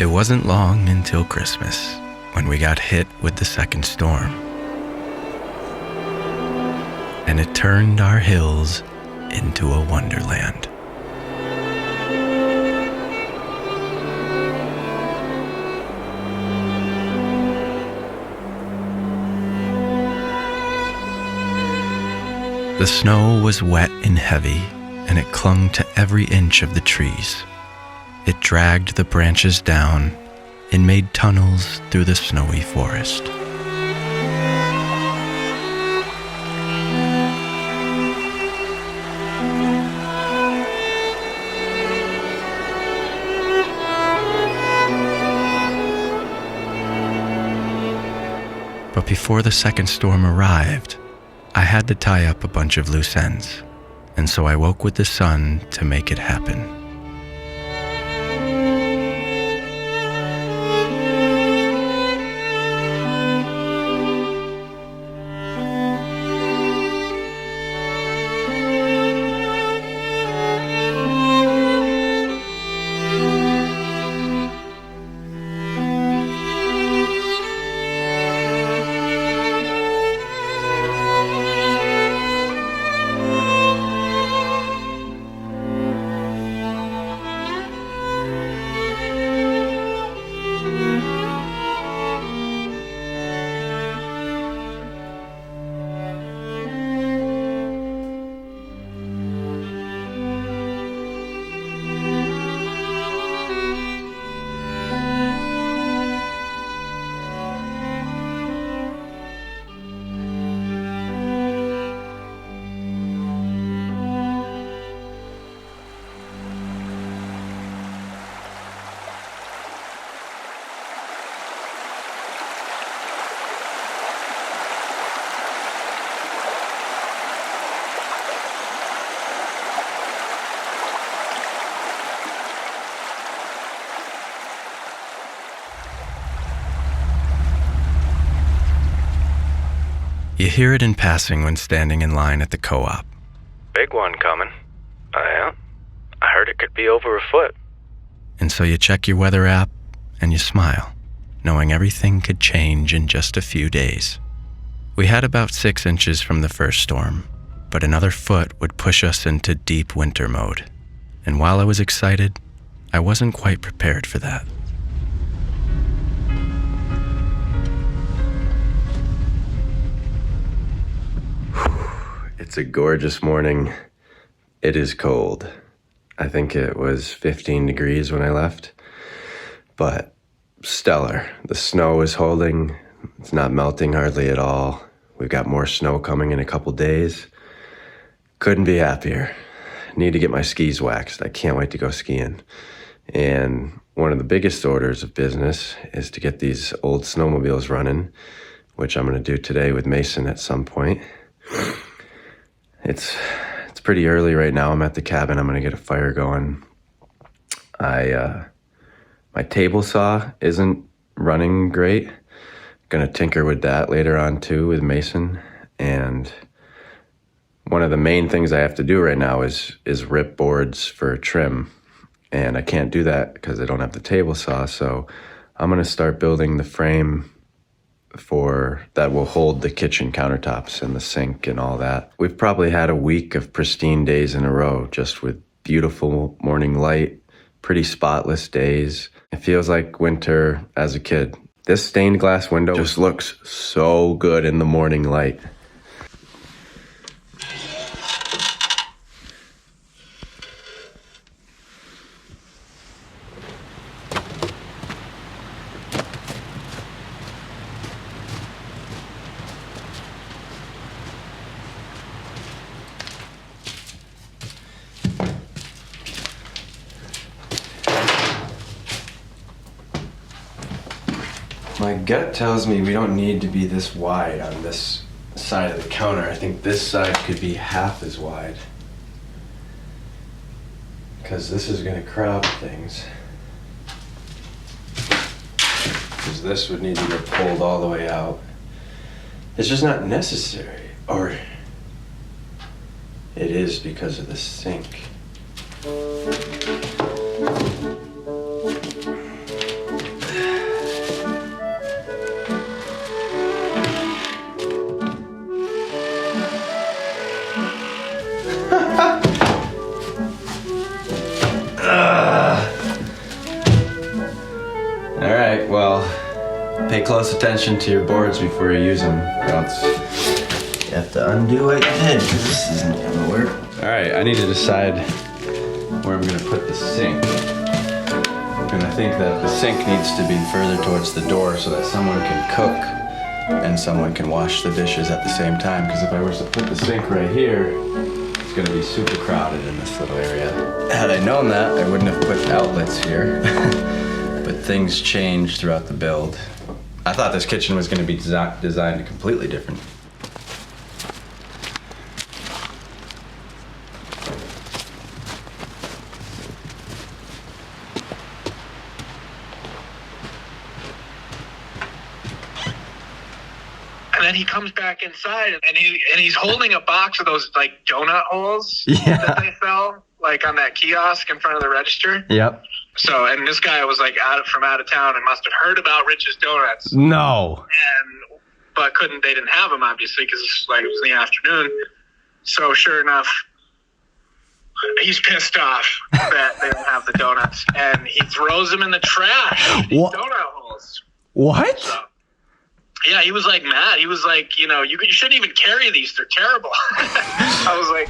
It wasn't long until Christmas when we got hit with the second storm. And it turned our hills into a wonderland. The snow was wet and heavy, and it clung to every inch of the trees. It dragged the branches down and made tunnels through the snowy forest. But before the second storm arrived, I had to tie up a bunch of loose ends, and so I woke with the sun to make it happen. You hear it in passing when standing in line at the co-op. Big one coming. Oh, yeah? I heard it could be over a foot. And so you check your weather app and you smile, knowing everything could change in just a few days. We had about 6 inches from the first storm, but another foot would push us into deep winter mode. And while I was excited, I wasn't quite prepared for that. It's a gorgeous morning. It is cold. I think it was 15 degrees when I left, but stellar. The snow is holding. It's not melting hardly at all. We've got more snow coming in a couple days. Couldn't be happier. Need to get my skis waxed. I can't wait to go skiing. And one of the biggest orders of business is to get these old snowmobiles running, which I'm going to do today with Mason at some point. It's pretty early right now. I'm at the cabin. I'm going to get a fire going. My table saw isn't running great. Going to tinker with that later on too with Mason. And one of the main things I have to do right now is rip boards for trim. And I can't do that because I don't have the table saw. So I'm going to start building the frame that will hold the kitchen countertops and the sink and all that. We've probably had a week of pristine days in a row, just with beautiful morning light, pretty spotless days. It feels like winter as a kid. This stained glass window just looks so good in the morning light. My gut tells me we don't need to be this wide on this side of the counter. I think this side could be half as wide, because this is going to crowd things. Because this would need to get pulled all the way out. It's just not necessary, or it is because of the sink. Pay close attention to your boards before you use them, or else you have to undo what you did, because this isn't gonna work. All right, I need to decide where I'm gonna put the sink. And I think that the sink needs to be further towards the door so that someone can cook and someone can wash the dishes at the same time. Because if I was to put the sink right here, it's gonna be super crowded in this little area. Had I known that, I wouldn't have put outlets here. But things change throughout the build. I thought this kitchen was gonna be designed completely different. And then he comes back inside, and he's holding a box of those like donut holes Yeah. that they sell, like on that kiosk in front of the register. Yep. So, and this guy was like from out of town and must have heard about Rich's Donuts, No. but they didn't have them obviously because it was in the afternoon. So sure enough, he's pissed off that they don't have the donuts, and he throws them in the trash. These What? donut holes. What? So, yeah, he was like mad. He was like, you shouldn't even carry these. They're terrible. I was like,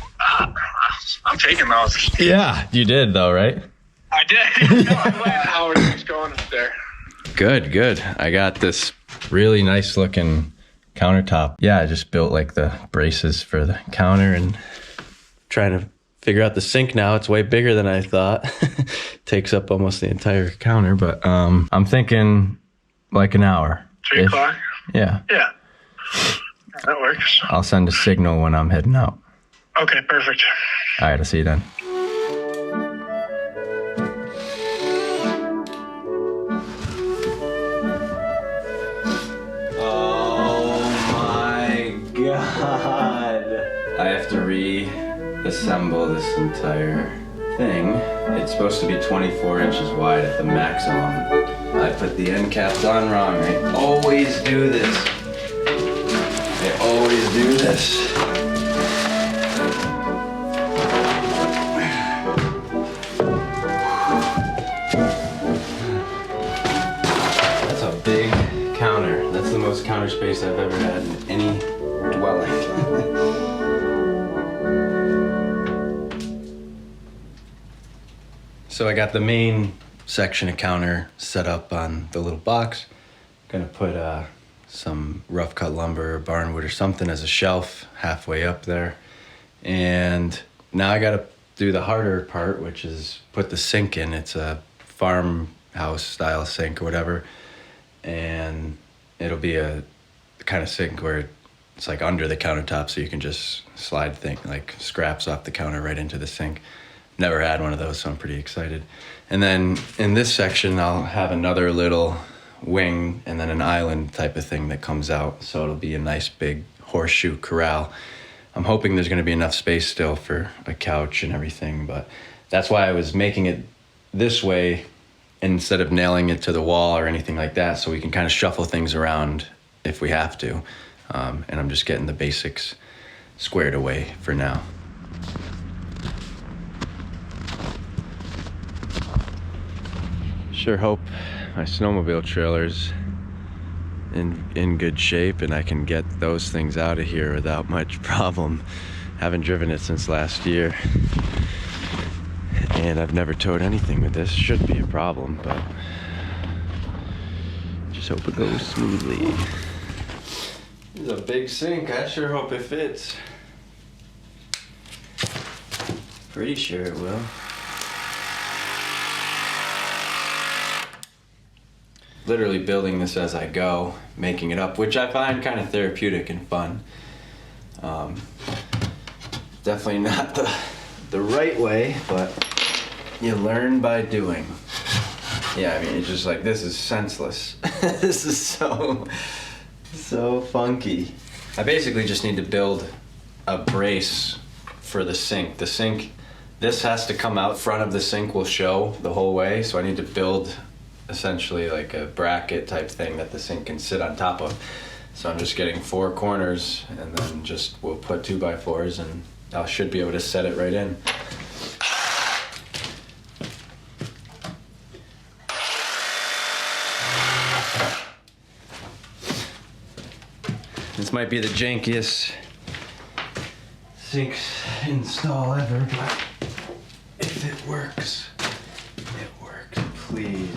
I'm taking those. Yeah, you did though, right? I did. No, I'm glad how everything's going up there. Good, good. I got this really nice looking countertop. Yeah, I just built like the braces for the counter and trying to figure out the sink now. It's way bigger than I thought. Takes up almost the entire counter, but I'm thinking like an hour. 3 o'clock? Yeah. Yeah. That works. I'll send a signal when I'm heading out. Okay, perfect. All right, I'll see you then. Oh my God. I have to reassemble this entire thing. It's supposed to be 24 inches wide at the maximum. I put the end caps on wrong. I always do this. I always do this. That's a big counter. That's the most counter space I've ever had in any dwelling. So I got the main section of counter set up on the little box. Gonna put some rough cut lumber or barnwood or something as a shelf halfway up there. And now I gotta do the harder part, which is put the sink in. It's a farmhouse style sink or whatever. And it'll be a kind of sink where it's like under the countertop so you can just slide like scraps off the counter right into the sink. Never had one of those, so I'm pretty excited. And then in this section, I'll have another little wing and then an island type of thing that comes out. So it'll be a nice big horseshoe corral. I'm hoping there's gonna be enough space still for a couch and everything, but that's why I was making it this way instead of nailing it to the wall or anything like that, so we can kind of shuffle things around if we have to. And I'm just getting the basics squared away for now. Sure hope my snowmobile trailer's in good shape and I can get those things out of here without much problem. Haven't driven it since last year. And I've never towed anything with this. Should be a problem, but just hope it goes smoothly. This is a big sink. I sure hope it fits. Pretty sure it will. Literally building this as I go, making it up, which I find kind of therapeutic and fun. Definitely not the right way, but you learn by doing. Yeah, I mean, it's just like, this is senseless. This is so funky. I basically just need to build a brace for the sink. The sink, this has to come out. Front of the sink will show the whole way, so I need to build essentially like a bracket type thing that the sink can sit on top of. So I'm just getting 4 corners and then we'll put 2x4s and I should be able to set it right in. This might be the jankiest sink install ever, but if it works, it works. Please.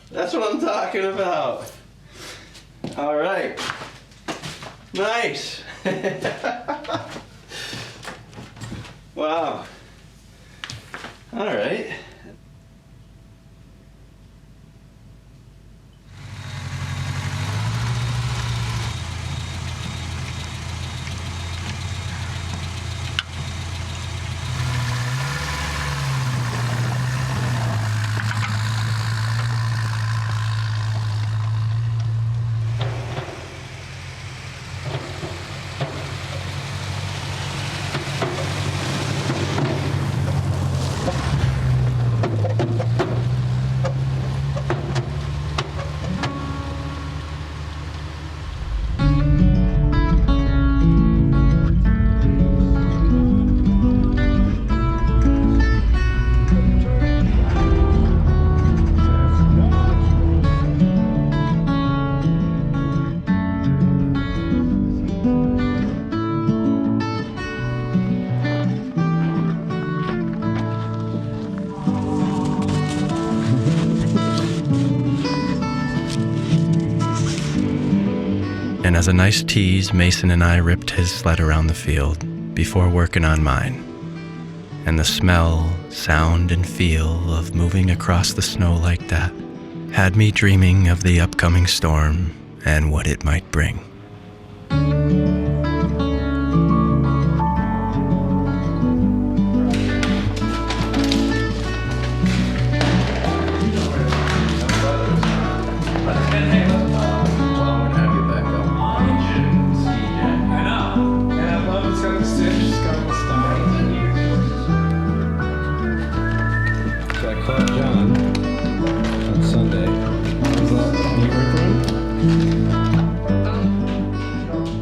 That's what I'm talking about. All right. Nice. Wow. All right. And as a nice tease, Mason and I ripped his sled around the field before working on mine. And the smell, sound, and feel of moving across the snow like that had me dreaming of the upcoming storm and what it might bring.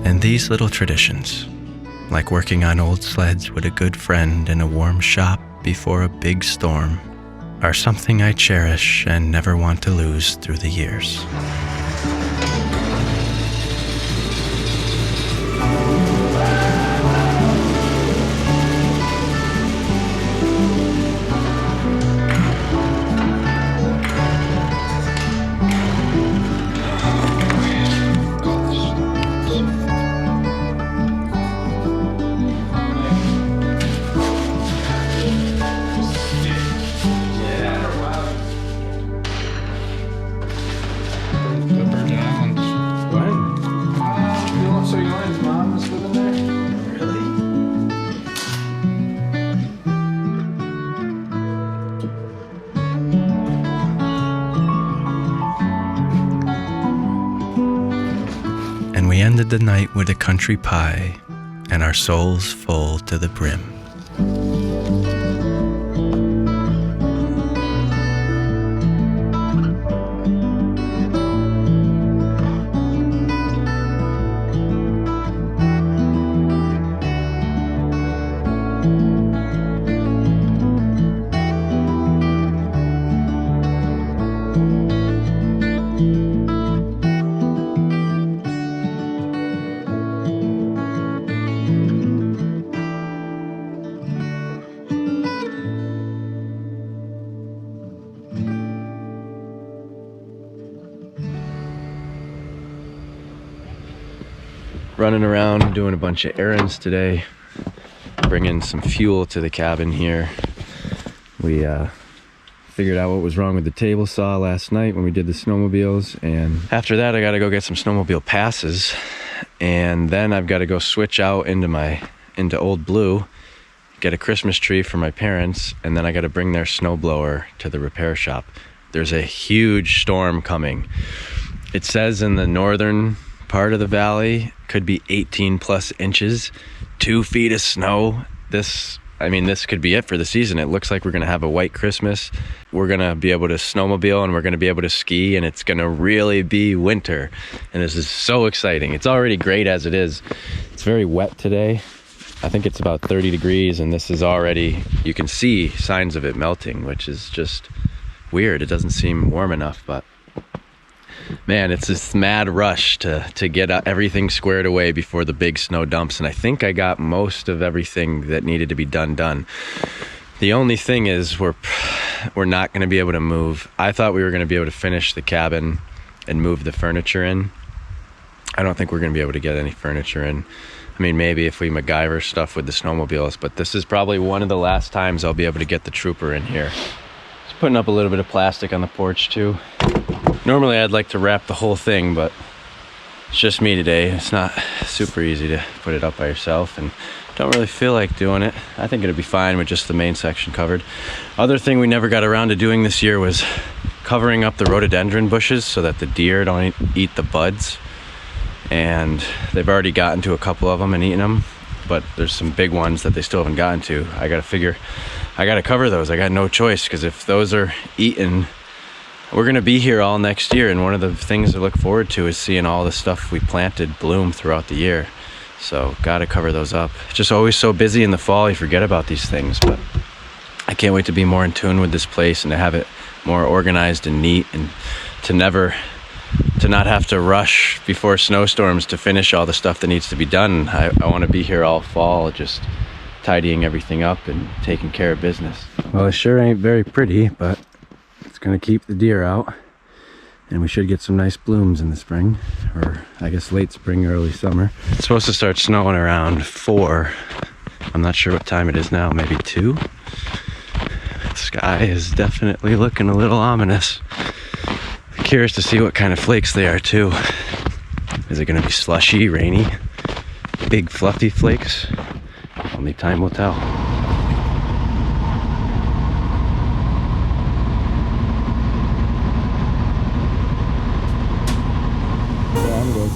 And these little traditions, like working on old sleds with a good friend in a warm shop before a big storm, are something I cherish and never want to lose through the years. And we ended the night with a country pie and our souls full to the brim. Running around doing a bunch of errands today, bringing some fuel to the cabin here. We figured out what was wrong with the table saw last night when we did the snowmobiles, and after that I gotta go get some snowmobile passes, and then I've got to go switch out into Old Blue, get a Christmas tree for my parents, and then I got to bring their snowblower to the repair shop. There's a huge storm coming. It says in the northern part of the valley could be 18 plus inches, 2 feet of snow. This could be it for the season. It looks like we're gonna have a white Christmas. We're gonna be able to snowmobile and we're gonna be able to ski, and it's gonna really be winter. And this is so exciting. It's already great as it is. It's very wet today. I think it's about 30 degrees, and this is already, you can see signs of it melting, which is just weird. It doesn't seem warm enough, but man, it's this mad rush to get everything squared away before the big snow dumps. And I think I got most of everything that needed to be done. The only thing is we're not going to be able to move. I thought we were going to be able to finish the cabin and move the furniture in. I don't think we're going to be able to get any furniture in. I mean, maybe if we MacGyver stuff with the snowmobiles, but this is probably one of the last times I'll be able to get the trooper in here. Just putting up a little bit of plastic on the porch too. Normally I'd like to wrap the whole thing, but it's just me today. It's not super easy to put it up by yourself, and don't really feel like doing it. I think it'd be fine with just the main section covered. Other thing we never got around to doing this year was covering up the rhododendron bushes so that the deer don't eat the buds. And they've already gotten to a couple of them and eaten them, but there's some big ones that they still haven't gotten to. I gotta cover those. I got no choice, because if those are eaten, we're gonna be here all next year, and one of the things to look forward to is seeing all the stuff we planted bloom throughout the year. So gotta cover those up. It's just always so busy in the fall, you forget about these things, but I can't wait to be more in tune with this place and to have it more organized and neat, and to not have to rush before snowstorms to finish all the stuff that needs to be done. I want to be here all fall, just tidying everything up and taking care of business. Well, it sure ain't very pretty, but it's gonna keep the deer out, and we should get some nice blooms in the spring, or I guess late spring, early summer. It's supposed to start snowing around 4. I'm not sure what time it is now, maybe 2. The sky is definitely looking a little ominous. Curious to see what kind of flakes they are too. Is it going to be slushy, rainy, big fluffy flakes? Only time will tell. Yeah, I'm good.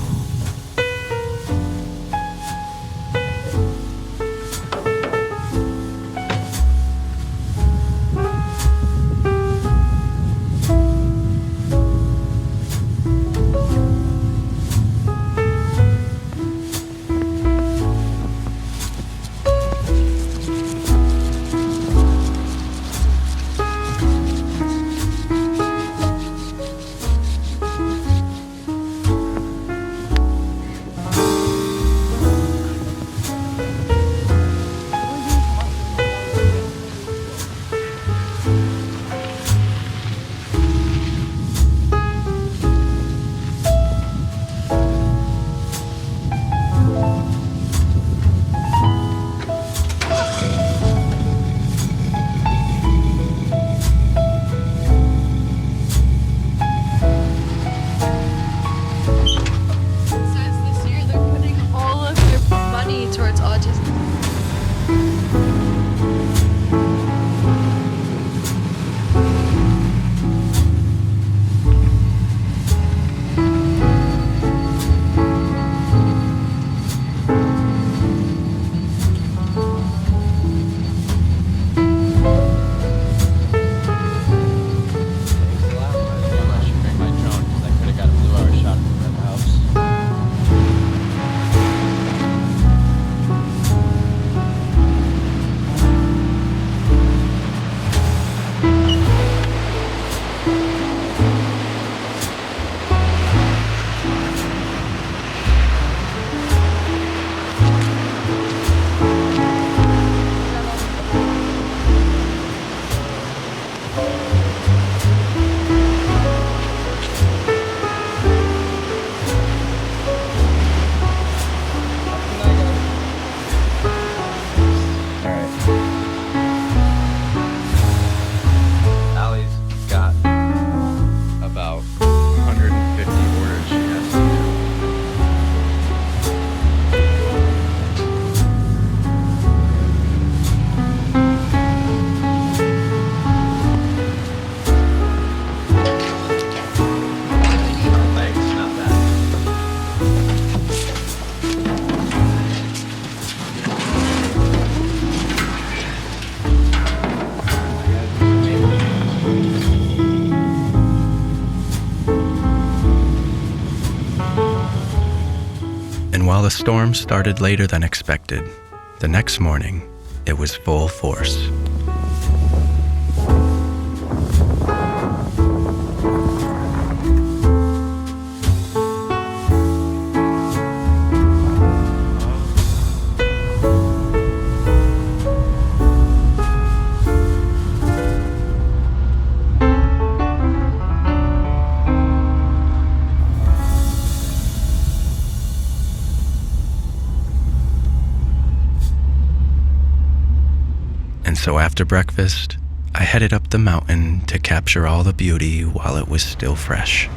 While the storm started later than expected, the next morning, it was full force. so after breakfast, I headed up the mountain to capture all the beauty while it was still fresh.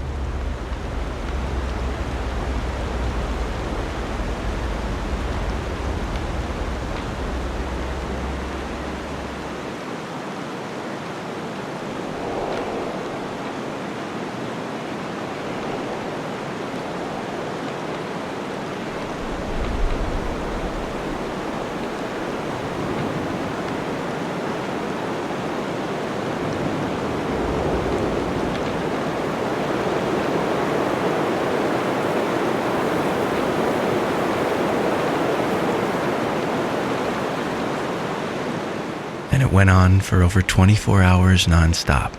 And it went on for over 24 hours nonstop.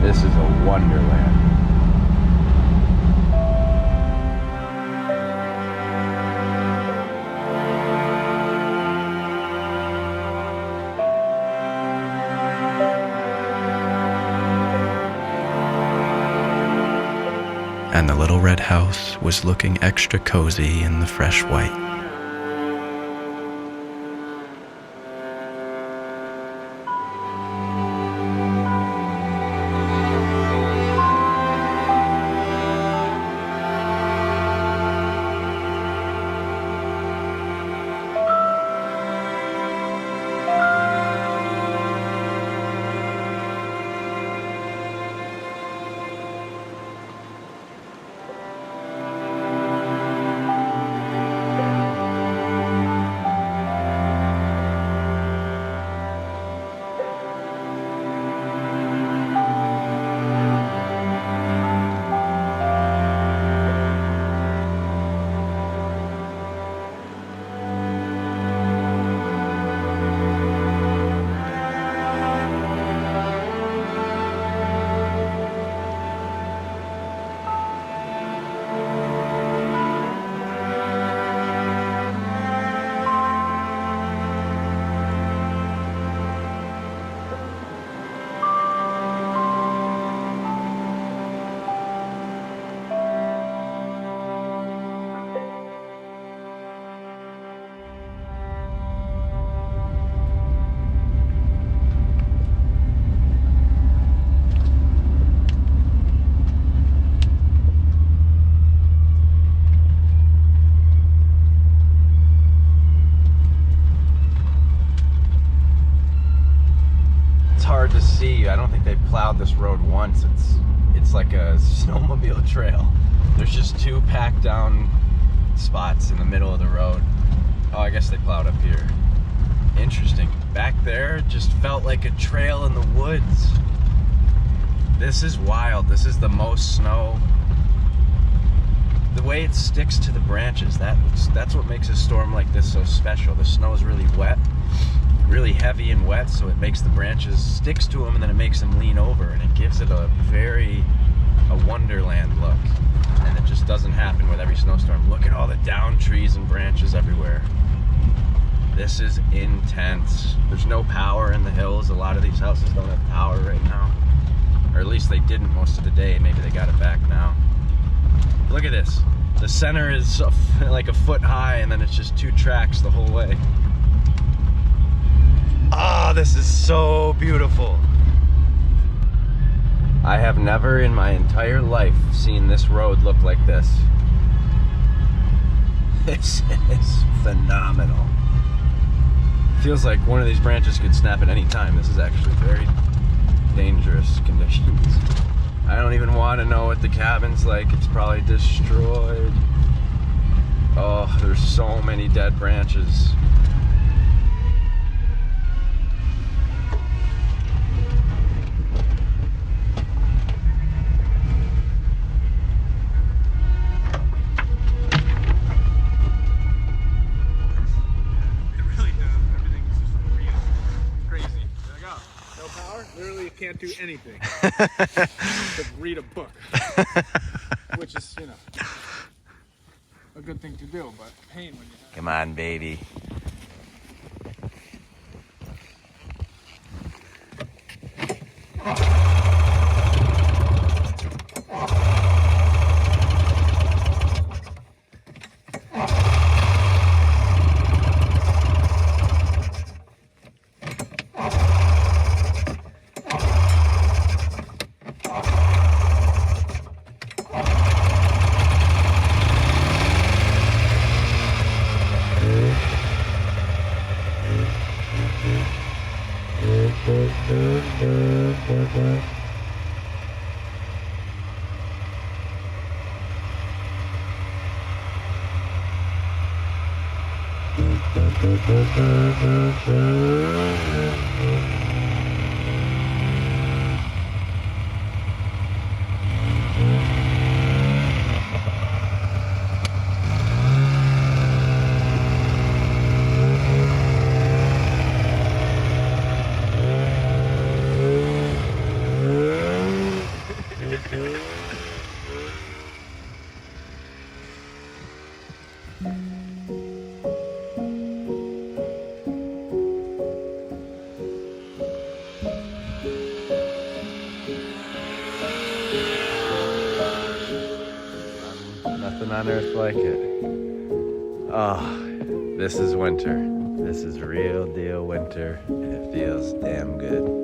This is a wonderland. And the little red house was looking extra cozy in the fresh white. Hard to see. I don't think they've plowed this road once. It's like a snowmobile trail. There's just two packed down spots in the middle of the road. Oh, I guess they plowed up here. Interesting. Back there just felt like a trail in the woods. This is wild. This is the most snow. The way it sticks to the branches, that's what makes a storm like this so special. The snow is really wet, really heavy and wet, so it makes the branches, sticks to them, and then it makes them lean over, and it gives it a wonderland look. And it just doesn't happen with every snowstorm. Look at all the down trees and branches everywhere. This is intense. There's no power in the hills. A lot of these houses don't have power right now, or at least they didn't most of the day. Maybe they got it back now. Look at this. The center is like a foot high, and then it's just two tracks the whole way. Oh, this is so beautiful. I have never in my entire life seen this road look like this. This is phenomenal. Feels like one of these branches could snap at any time. This is actually very dangerous conditions. I don't even want to know what the cabin's like. It's probably destroyed. Oh, there's so many dead branches. can't do anything but read a book, which is, you know, a good thing to do, but pain when you have. Come on, baby. Nothing on earth like it. Oh, this is winter. This is real deal winter, and it feels damn good.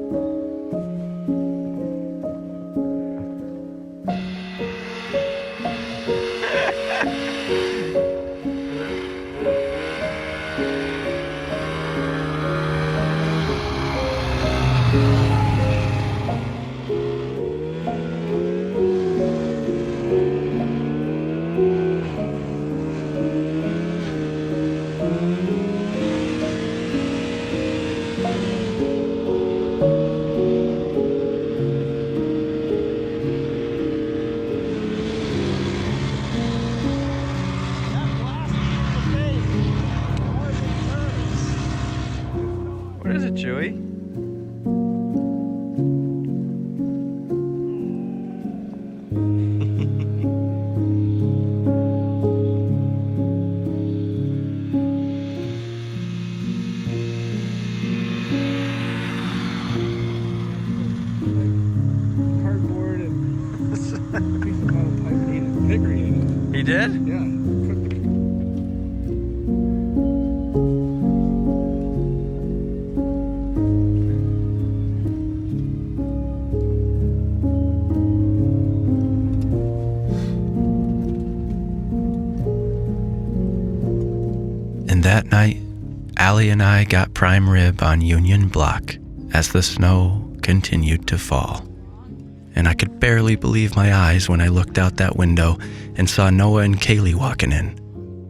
What is it, Chewy? Cardboard and a piece of metal pipe and hickory in it. He did? Yeah. And that night, Allie and I got prime rib on Union Block as the snow continued to fall. And I could barely believe my eyes when I looked out that window and saw Noah and Kaylee walking in.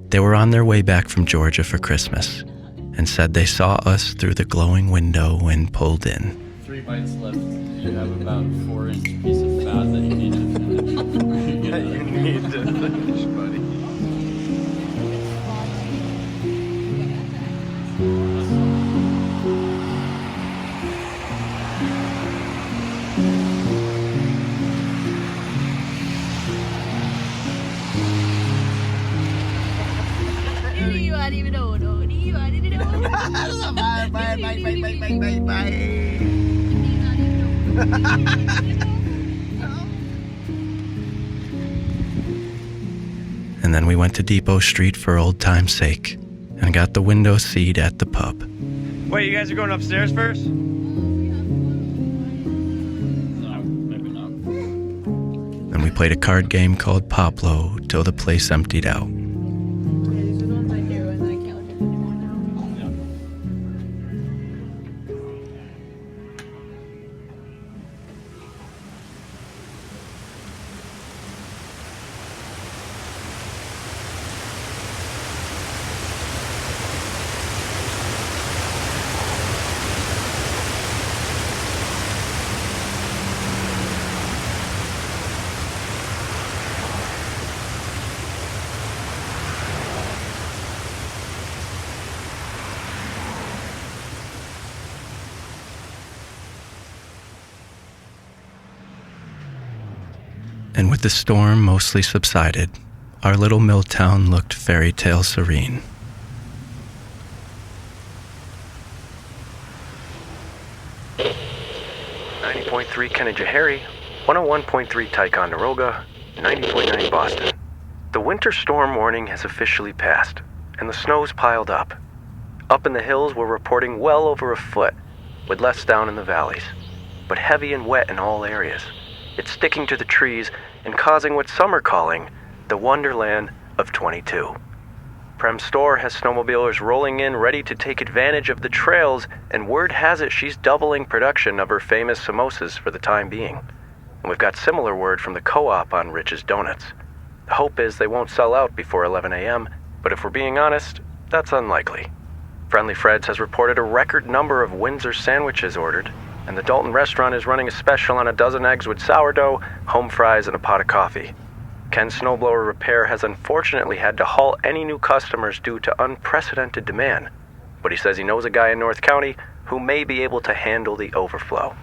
They were on their way back from Georgia for Christmas and said they saw us through the glowing window and pulled in. 3 bites left. You have about 4-inch piece of fat that you need to finish. You need to finish, buddy. And then we went to Depot Street for old time's sake and got the window seat at the pub. Wait, you guys are going upstairs first? No, maybe not. And we played a card game called Pablo till the place emptied out. These are the ones I do, and then I can't look at them anymore now. Yeah. and with the storm mostly subsided, our little mill town looked fairy tale serene. .3 Kenajahari, 101.3 Ticonderoga, 90.9 Boston. The winter storm warning has officially passed, and the snow's piled up. Up in the hills, we're reporting well over a foot, with less down in the valleys, but heavy and wet in all areas. It's sticking to the trees and causing what some are calling the Wonderland of 22. Prem Store has snowmobilers rolling in ready to take advantage of the trails, and word has it she's doubling production of her famous samosas for the time being. And we've got similar word from the co-op on Rich's Donuts. The hope is they won't sell out before 11 a.m., but if we're being honest, that's unlikely. Friendly Fred's has reported a record number of Windsor sandwiches ordered, and the Dalton restaurant is running a special on a dozen eggs with sourdough, home fries, and a pot of coffee. Ken's Snowblower Repair has unfortunately had to halt any new customers due to unprecedented demand, but he says he knows a guy in North County who may be able to handle the overflow.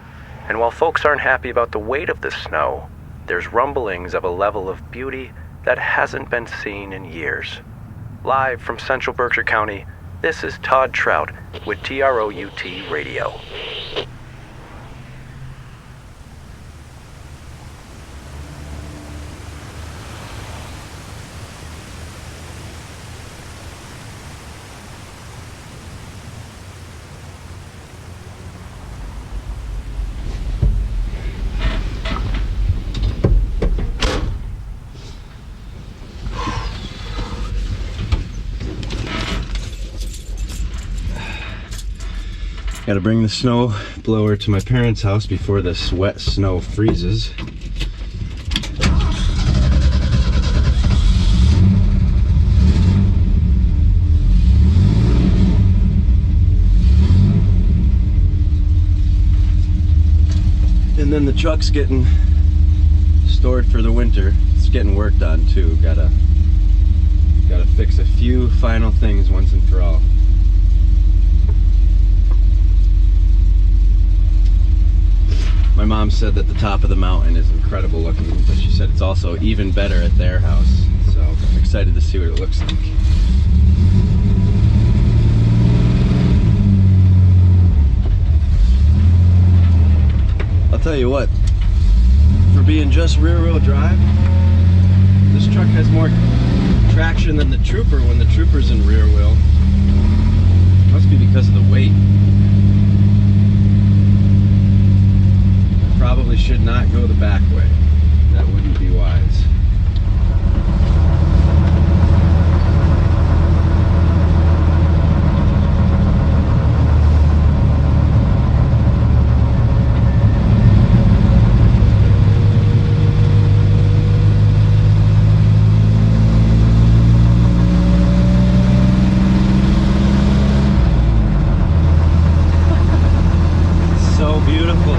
And while folks aren't happy about the weight of the snow, there's rumblings of a level of beauty that hasn't been seen in years. Live from Central Berkshire County, this is Todd Trout with TROUT Radio. Gotta bring the snow blower to my parents' house before this wet snow freezes. And then the truck's getting stored for the winter. It's getting worked on too. Gotta fix a few final things once and for all. My mom said that the top of the mountain is incredible looking, but she said it's also even better at their house. So I'm excited to see what it looks like. I'll tell you what, for being just rear-wheel drive, this truck has more traction than the Trooper when the Trooper's in rear wheel. Must be because of the weight. Probably should not go the back way. That wouldn't be wise. So beautiful.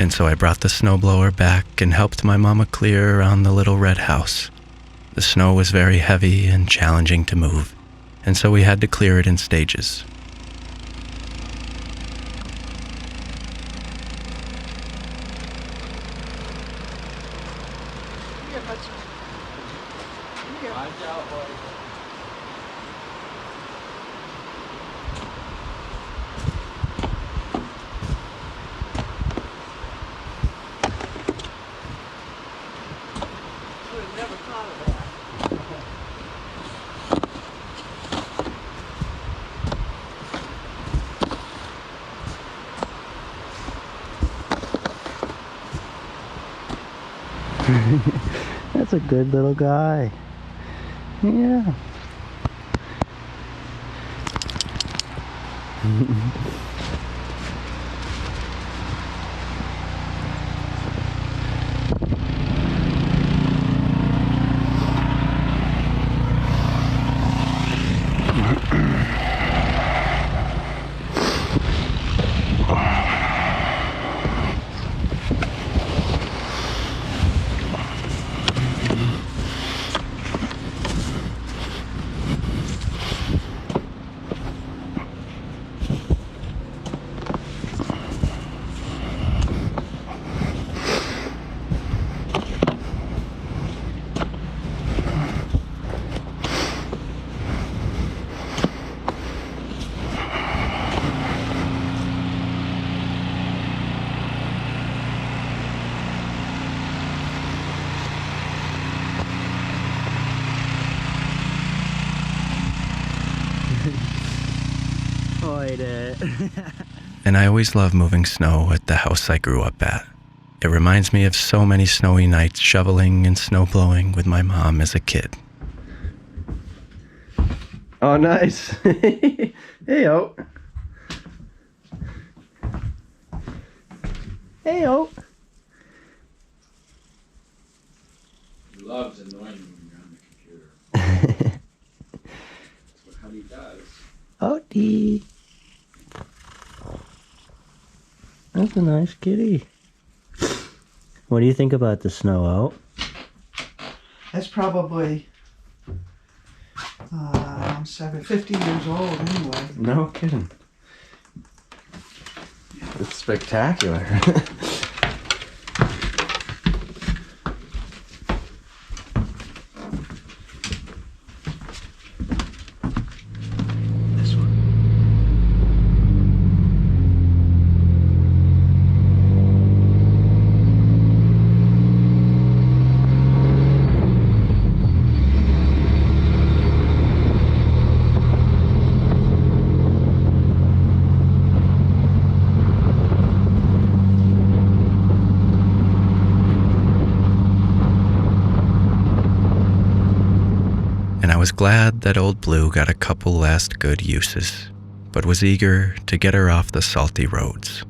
And so I brought the snowblower back and helped my mama clear around the little red house. The snow was very heavy and challenging to move, and so we had to clear it in stages. That's a good little guy. Yeah. And I always love moving snow at the house I grew up at. It reminds me of so many snowy nights shoveling and snowblowing with my mom as a kid. Oh, nice. Hey, yo. Hey, yo. He loves annoying you when you're on the computer. That's what Honey does. Odie. That's a nice kitty. What do you think about the snow out? That's probably, I'm 50 years old anyway. No kidding. It's spectacular. This one. And I was glad that old Blue got a couple last good uses, but was eager to get her off the salty roads.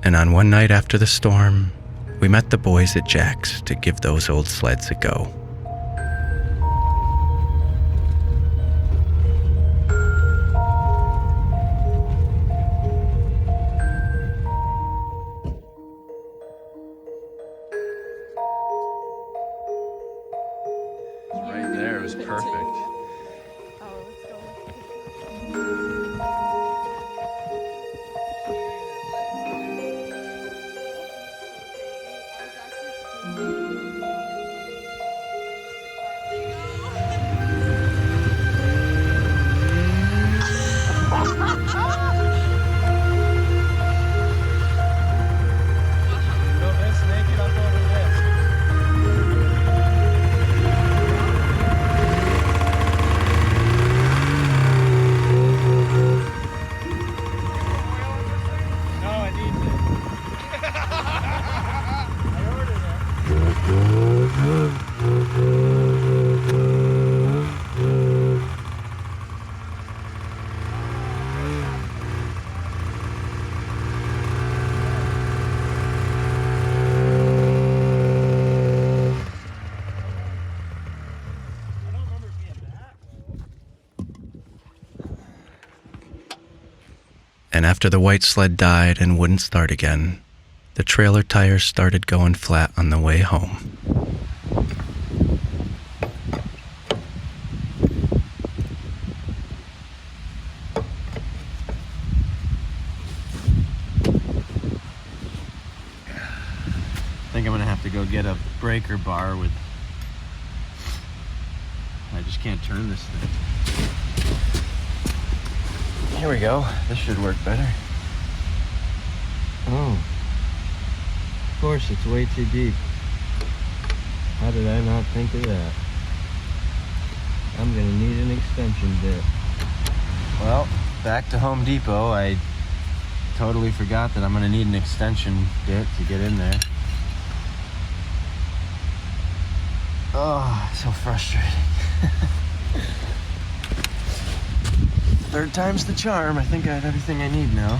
And on one night after the storm, we met the boys at Jack's to give those old sleds a go. Right there was perfect. Oh, let's go. And after the white sled died and wouldn't start again, the trailer tires started going flat on the way home. I think I'm gonna have to go get a breaker bar with... I just can't turn this thing. Here we go. This should work better. Oh. Of course, it's way too deep. How did I not think of that? I'm gonna need an extension bit. Well, back to Home Depot. I totally forgot that I'm gonna need an extension bit to get in there. Oh, so frustrating. Third time's the charm. I think I have everything I need now.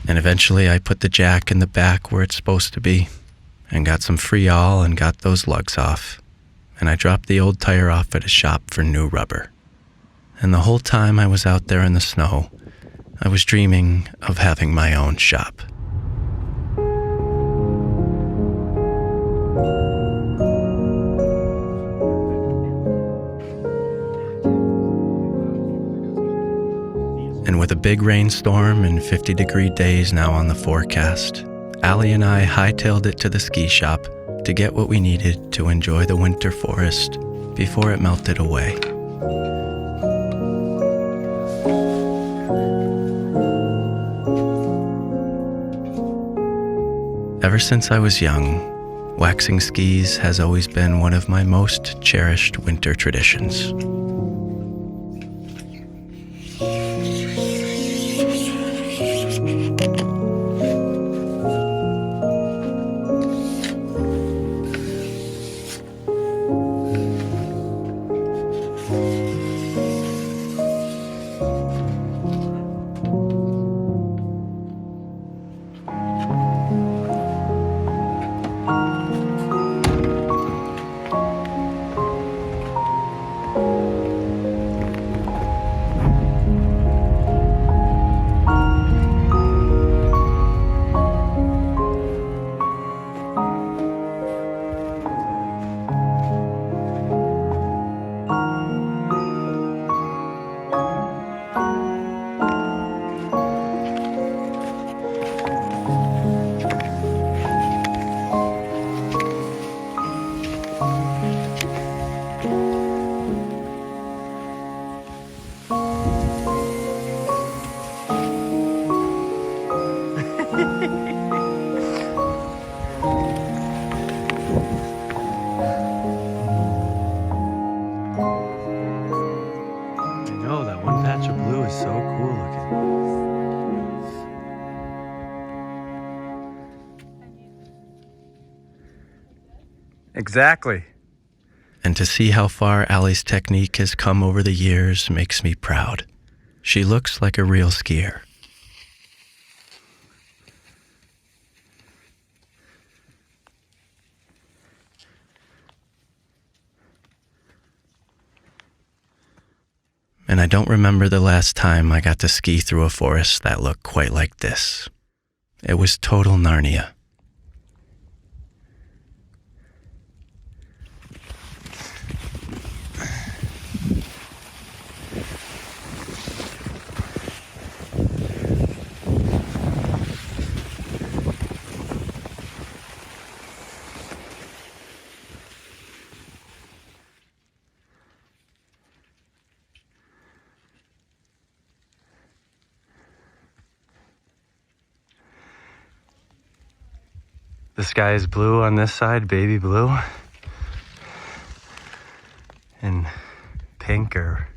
And eventually I put the jack in the back where it's supposed to be, and got some Freol and got those lugs off. And I dropped the old tire off at a shop for new rubber. And the whole time I was out there in the snow, I was dreaming of having my own shop. And with a big rainstorm and 50-degree days now on the forecast, Allie and I hightailed it to the ski shop to get what we needed to enjoy the winter forest before it melted away. Ever since I was young, waxing skis has always been one of my most cherished winter traditions. Exactly. And to see how far Allie's technique has come over the years makes me proud. She looks like a real skier. And I don't remember the last time I got to ski through a forest that looked quite like this. It was total Narnia. The sky is blue on this side, baby blue. and pink or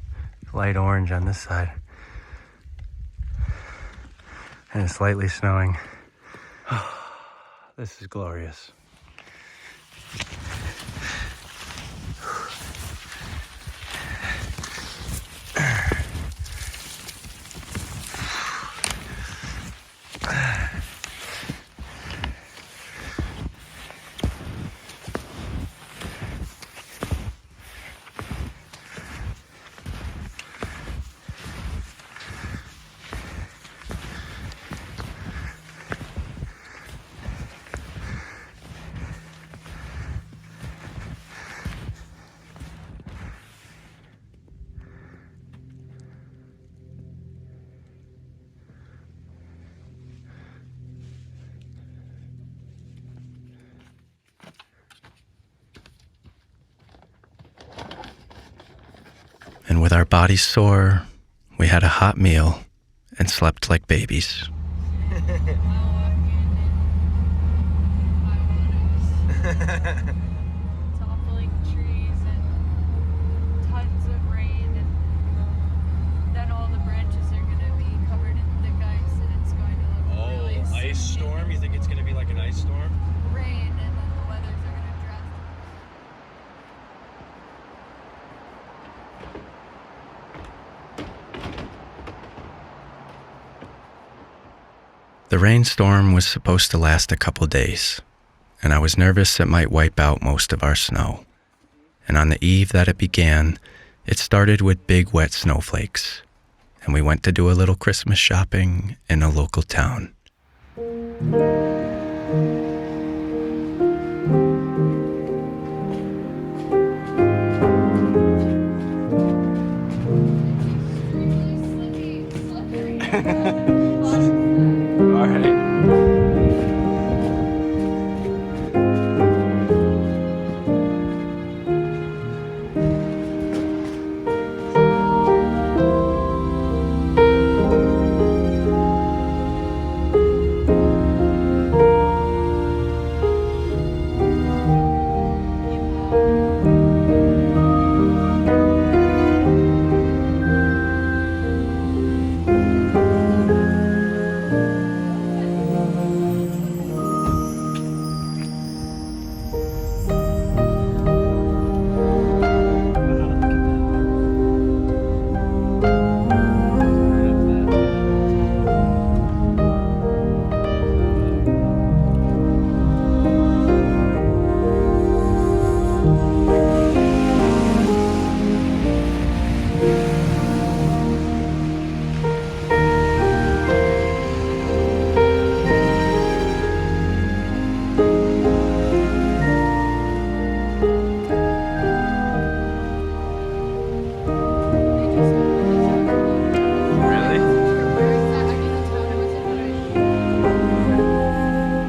light orange on this side. And it's lightly snowing. This is glorious. And with our bodies sore, we had a hot meal and slept like babies. Toppling trees and tons of rain, and then all the branches are going to be covered in thick ice, and it's going to look really Ice storm? You think it's going to be like an ice storm? rain, and then the weathers are going to dress. The rainstorm was supposed to last a couple days, and I was nervous it might wipe out most of our snow. And on the eve that it began, it started with big wet snowflakes, and we went to do a little Christmas shopping in a local town. Really slippery. All right.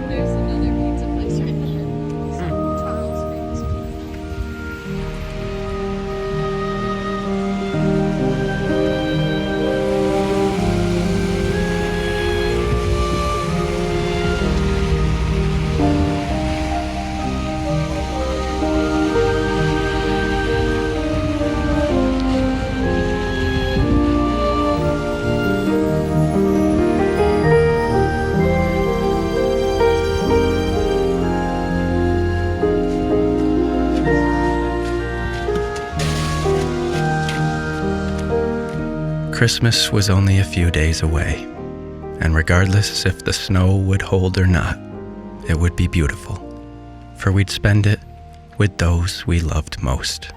There's another pizza place right there. Charles famous pizza. Christmas was only a few days away, and regardless if the snow would hold or not, it would be beautiful, for we'd spend it with those we loved most.